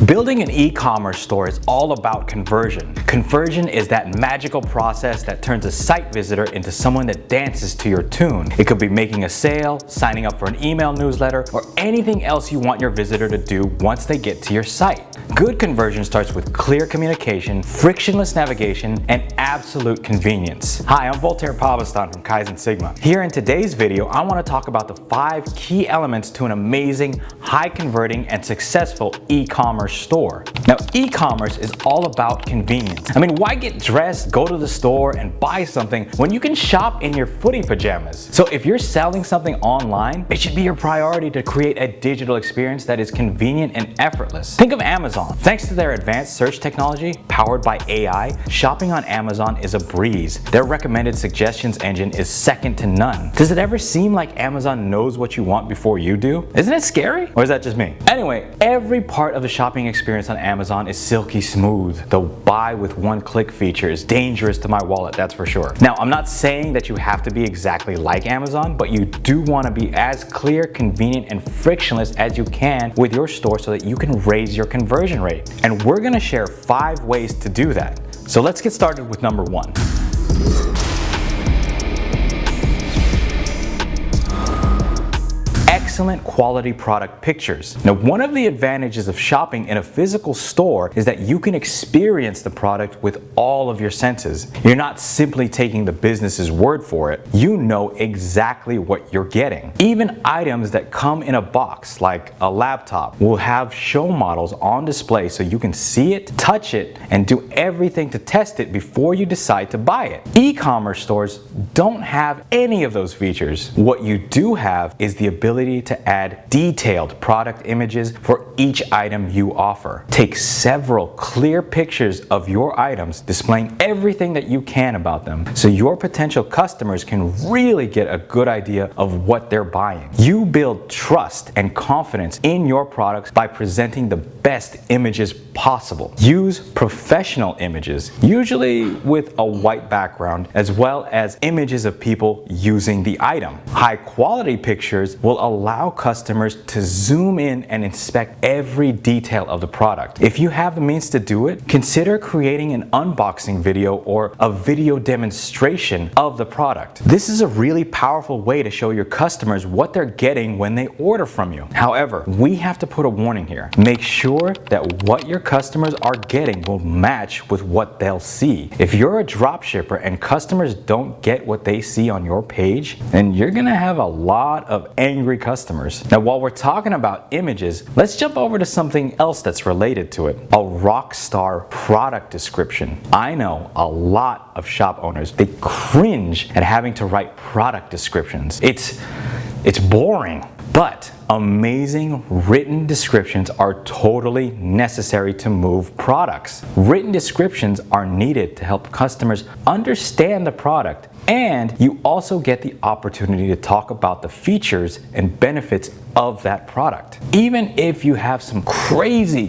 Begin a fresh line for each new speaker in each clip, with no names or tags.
Building an e-commerce store is all about conversion. Conversion is that magical process that turns a site visitor into someone that dances to your tune. It could be making a sale, signing up for an email newsletter, or anything else you want your visitor to do once they get to your site. Good conversion starts with clear communication, frictionless navigation, and absolute convenience. Hi, I'm Voltaire Pabustan from Kaizen Sigma. Here in today's video, I want to talk about the 5 key elements to an amazing, high-converting, and successful e-commerce store. Now, e-commerce is all about convenience. I mean, why get dressed, go to the store, and buy something when you can shop in your footy pajamas? So if you're selling something online, it should be your priority to create a digital experience that is convenient and effortless. Think of Amazon. Thanks to their advanced search technology, powered by AI, shopping on Amazon is a breeze. Their recommended suggestions engine is second to none. Does it ever seem like Amazon knows what you want before you do? Isn't it scary? Or is that just me? Anyway, every part of the shopping experience on Amazon is silky smooth. The buy with one click feature is dangerous to my wallet, that's for sure. Now, I'm not saying that you have to be exactly like Amazon, but you do want to be as clear, convenient, and frictionless as you can with your store so that you can raise your conversion rate. And we're going to share 5 ways to do that. So let's get started with number 1. Excellent quality product pictures. Now, one of the advantages of shopping in a physical store is that you can experience the product with all of your senses. You're not simply taking the business's word for it. You know exactly what you're getting. Even items that come in a box, like a laptop, will have show models on display so you can see it, touch it, and do everything to test it before you decide to buy it. E-commerce stores don't have any of those features. What you do have is the ability to add detailed product images for each item you offer. Take several clear pictures of your items, displaying everything that you can about them, so your potential customers can really get a good idea of what they're buying. You build trust and confidence in your products by presenting the best images possible. Use professional images, usually with a white background, as well as images of people using the item. High quality pictures will allow customers to zoom in and inspect every detail of the product. If you have the means to do it, consider creating an unboxing video or a video demonstration of the product. This is a really powerful way to show your customers what they're getting when they order from you. However, we have to put a warning here. Make sure that what your customers are getting will match with what they'll see. If you're a dropshipper and customers don't get what they see on your page, then you're gonna have a lot of angry customers. Now, while we're talking about images, let's jump over to something else that's related to it. A rock star product description. I know a lot of shop owners, they cringe at having to write product descriptions. It's boring. But amazing written descriptions are totally necessary to move products. Written descriptions are needed to help customers understand the product, and you also get the opportunity to talk about the features and benefits of that product. Even if you have some crazy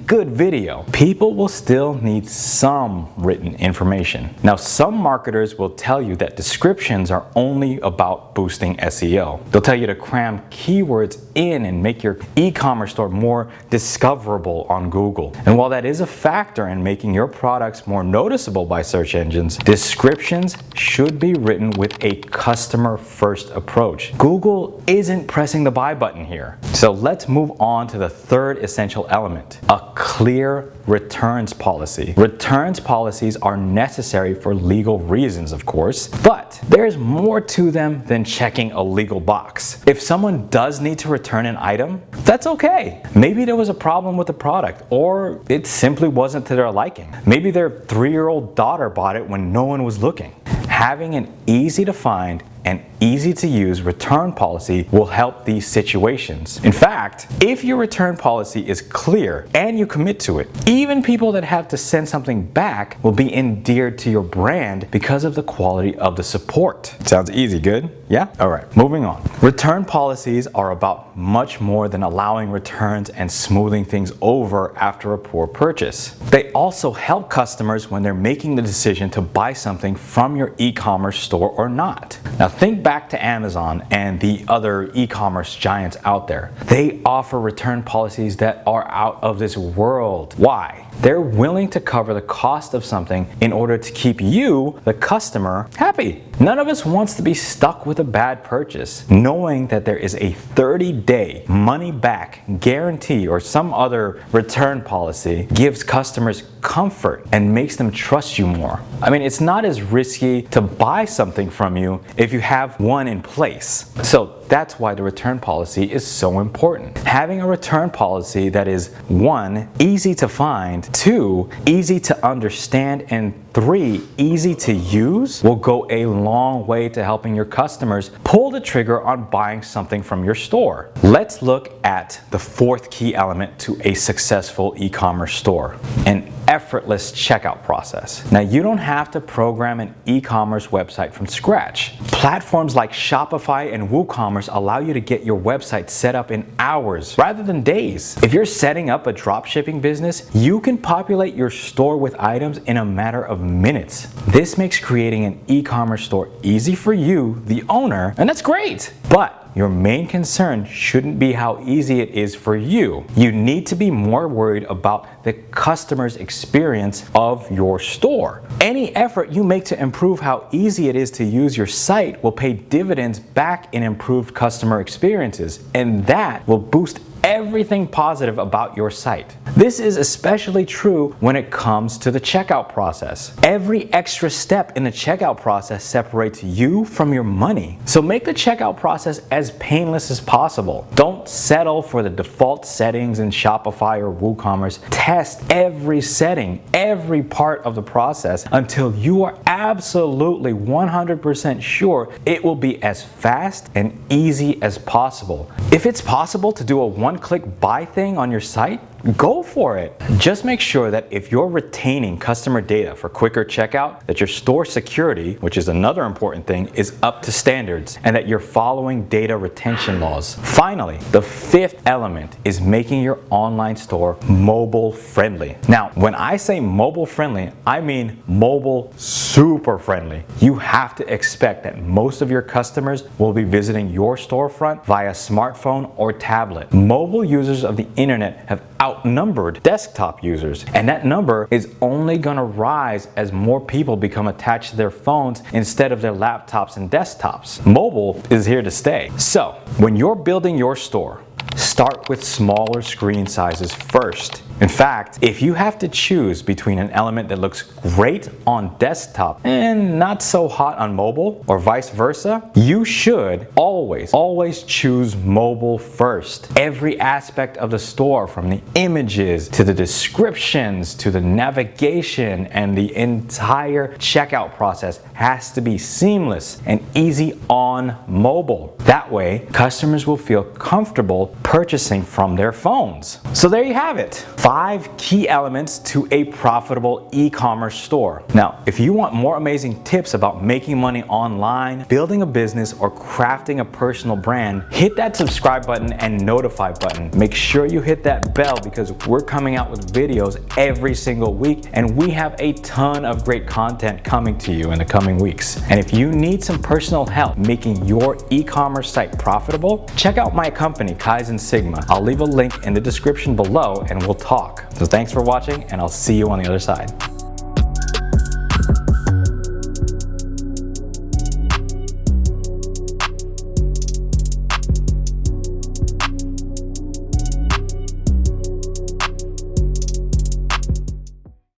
good video, people will still need some written information. Now, some marketers will tell you that descriptions are only about boosting SEO. They'll tell you to cram keywords in and make your e-commerce store more discoverable on Google. And while that is a factor in making your products more noticeable by search engines, descriptions should be written with a customer-first approach. Google isn't pressing the buy button here. So let's move on to the 3rd essential element, a clear returns policy. Returns policies are necessary for legal reasons, of course, but there's more to them than checking a legal box. If someone does need to return an item, that's okay. Maybe there was a problem with the product, or it simply wasn't to their liking. Maybe their 3-year-old daughter bought it when no one was looking. Having an easy to find and easy to use return policy will help these situations. In fact, if your return policy is clear and you commit to it, even people that have to send something back will be endeared to your brand because of the quality of the support. Sounds easy, good? Yeah? Alright, moving on. Return policies are about much more than allowing returns and smoothing things over after a poor purchase. They also help customers when they're making the decision to buy something from your e-commerce store or not. Now, think back to Amazon and the other e-commerce giants out there. They offer return policies that are out of this world. Why? They're willing to cover the cost of something in order to keep you, the customer, happy. None of us wants to be stuck with a bad purchase. Knowing that there is a 30-day money-back guarantee or some other return policy gives customers comfort and makes them trust you more. I mean, it's not as risky to buy something from you if you have one in place. So that's why the return policy is so important. Having a return policy that is 1, easy to find, 2, easy to understand, and 3, easy to use will go a long way to helping your customers pull the trigger on buying something from your store. Let's look at the 4th key element to a successful e-commerce store: an effortless checkout process. Now, you don't have to program an e-commerce website from scratch. Platforms like Shopify and WooCommerce allow you to get your website set up in hours rather than days. If you're setting up a dropshipping business, you can populate your store with items in a matter of minutes. This makes creating an e-commerce store easy for you, the owner, and that's great. But your main concern shouldn't be how easy it is for you. You need to be more worried about the customer's experience of your store. Any effort you make to improve how easy it is to use your site will pay dividends back in improved customer experiences, and that will boost everything positive about your site. This is especially true when it comes to the checkout process. Every extra step in the checkout process separates you from your money. So make the checkout process as painless as possible. Don't settle for the default settings in Shopify or WooCommerce. Test every setting, every part of the process until you are absolutely 100% sure it will be as fast and easy as possible. If it's possible to do a one-click buy thing on your site, go for it. Just make sure that if you're retaining customer data for quicker checkout, that your store security, which is another important thing, is up to standards, and that you're following data retention laws. Finally, the 5th element is making your online store mobile friendly. Now, when I say mobile friendly, I mean mobile super friendly. You have to expect that most of your customers will be visiting your storefront via smartphone or tablet. Mobile users of the internet have outnumbered desktop users, and that number is only going to rise as more people become attached to their phones instead of their laptops and desktops. Mobile is here to stay. So, when you're building your store, start with smaller screen sizes first. In fact, if you have to choose between an element that looks great on desktop and not so hot on mobile, or vice versa, you should always choose mobile first. Every aspect of the store, from the images to the descriptions to the navigation and the entire checkout process, has to be seamless and easy on mobile. That way, customers will feel comfortable purchasing from their phones. So there you have it. 5 key elements to a profitable e-commerce store. Now, if you want more amazing tips about making money online, building a business, or crafting a personal brand, hit that subscribe button and notify button. Make sure you hit that bell because we're coming out with videos every single week, and we have a ton of great content coming to you in the coming weeks. And if you need some personal help making your e-commerce site profitable, check out my company, Kaizen Sigma. I'll leave a link in the description below and we'll talk. So thanks for watching, and I'll see you on the other side.